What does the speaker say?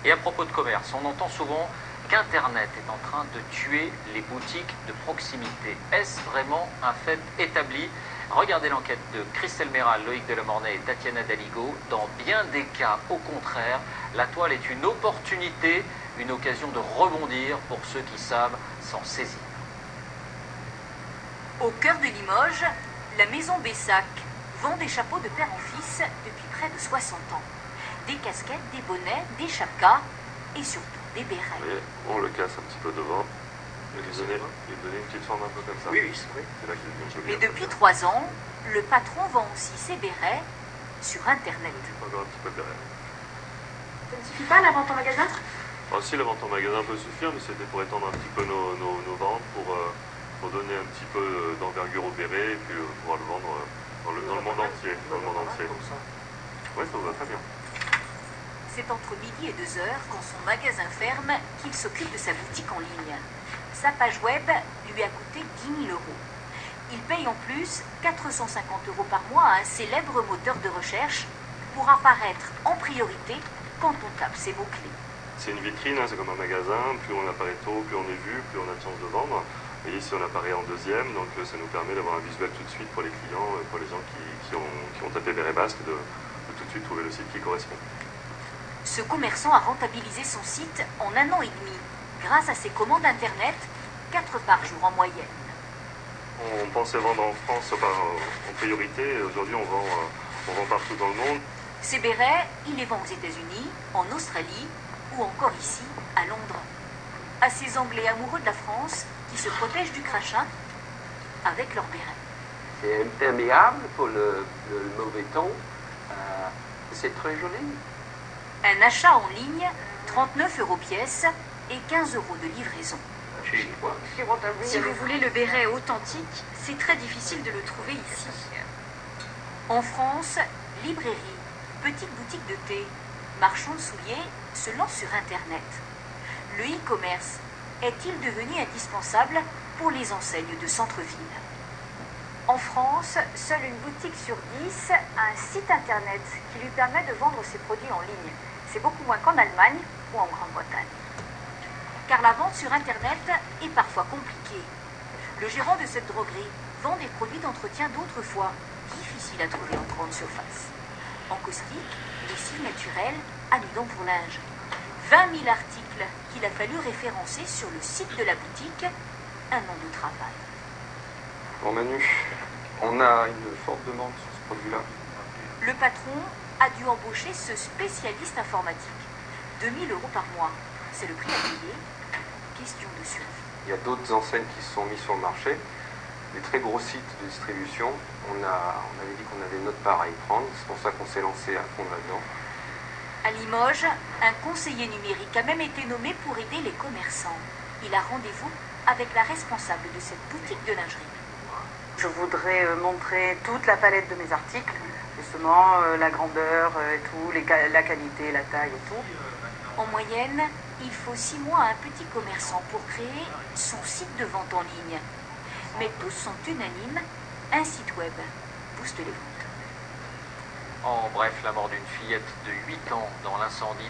Et à propos de commerce, on entend souvent qu'Internet est en train de tuer les boutiques de proximité. Est-ce vraiment un fait établi? Regardez l'enquête de Christelle Méral, Loïc Delamornay et Tatiana Daligo. Dans bien des cas, au contraire, la toile est une opportunité, une occasion de rebondir pour ceux qui savent s'en saisir. Au cœur de Limoges, la maison Bessac vend des chapeaux de père en fils depuis près de 60 ans. Des casquettes, des bonnets, des chapkas et surtout des bérets. Vous voyez, on le casse un petit peu devant. Il lui donner une petite forme un peu comme ça. Oui, c'est vrai. C'est là qu'il devient joli. Mais depuis 3 ans, le patron vend aussi ses bérets sur Internet. Encore un petit peu de béret. Ça ne suffit pas la vente en magasin? Si, la vente en magasin peut suffire, mais c'était pour étendre un petit peu nos ventes, pour donner un petit peu d'envergure au béret et puis pouvoir le vendre dans le monde entier. Dans le monde entier. Oui, ça va très bien. C'est entre midi et 2 heures, quand son magasin ferme, qu'il s'occupe de sa boutique en ligne. Sa page web lui a coûté 10 000 euros. Il paye en plus 450 euros par mois à un célèbre moteur de recherche pour apparaître en priorité quand on tape ses mots-clés. C'est une vitrine, hein, c'est comme un magasin. Plus on apparaît tôt, plus on est vu, plus on a de chance de vendre. Et ici, on apparaît en deuxième, donc ça nous permet d'avoir un visuel tout de suite pour les clients, pour les gens qui ont tapé Béret Basque, de tout de suite trouver le site qui correspond. Ce commerçant a rentabilisé son site en 1 an et demi, grâce à ses commandes Internet, 4 par jour en moyenne. On pensait vendre en France en priorité, et aujourd'hui on vend partout dans le monde. Ces bérets, il les vend aux États-Unis, en Australie ou encore ici, à Londres. À ces Anglais amoureux de la France qui se protègent du crachin avec leurs bérets. C'est imperméable pour le mauvais temps. C'est très joli. Un achat en ligne, 39 euros pièce et 15 euros de livraison. Si vous voulez le béret authentique, c'est très difficile de le trouver ici. En France, librairie, petite boutique de thé, marchand de souliers se lance sur Internet. Le e-commerce est-il devenu indispensable pour les enseignes de centre-ville? En France, seule une boutique sur 10 a un site internet qui lui permet de vendre ses produits en ligne. C'est beaucoup moins qu'en Allemagne ou en Grande-Bretagne. Car la vente sur Internet est parfois compliquée. Le gérant de cette droguerie vend des produits d'entretien d'autrefois, difficiles à trouver en grande surface. En caustique, lessive naturelle, amidon pour linge. 20 000 articles qu'il a fallu référencer sur le site de la boutique, un an de travail. Bon Manu, on a une forte demande sur ce produit-là. Le patron a dû embaucher ce spécialiste informatique. 2 000 euros par mois, c'est le prix à payer. Question de survie. Il y a d'autres enseignes qui se sont mises sur le marché. Des très gros sites de distribution. On avait dit qu'on avait notre part à y prendre. C'est pour ça qu'on s'est lancé à fond là-dedans. À Limoges, un conseiller numérique a même été nommé pour aider les commerçants. Il a rendez-vous avec la responsable de cette boutique de lingerie. Je voudrais montrer toute la palette de mes articles, justement la grandeur et tout, la qualité, la taille et tout. En moyenne, il faut 6 mois à un petit commerçant pour créer son site de vente en ligne. Mais tous sont unanimes, un site web booste les ventes. En bref, la mort d'une fillette de 8 ans dans l'incendie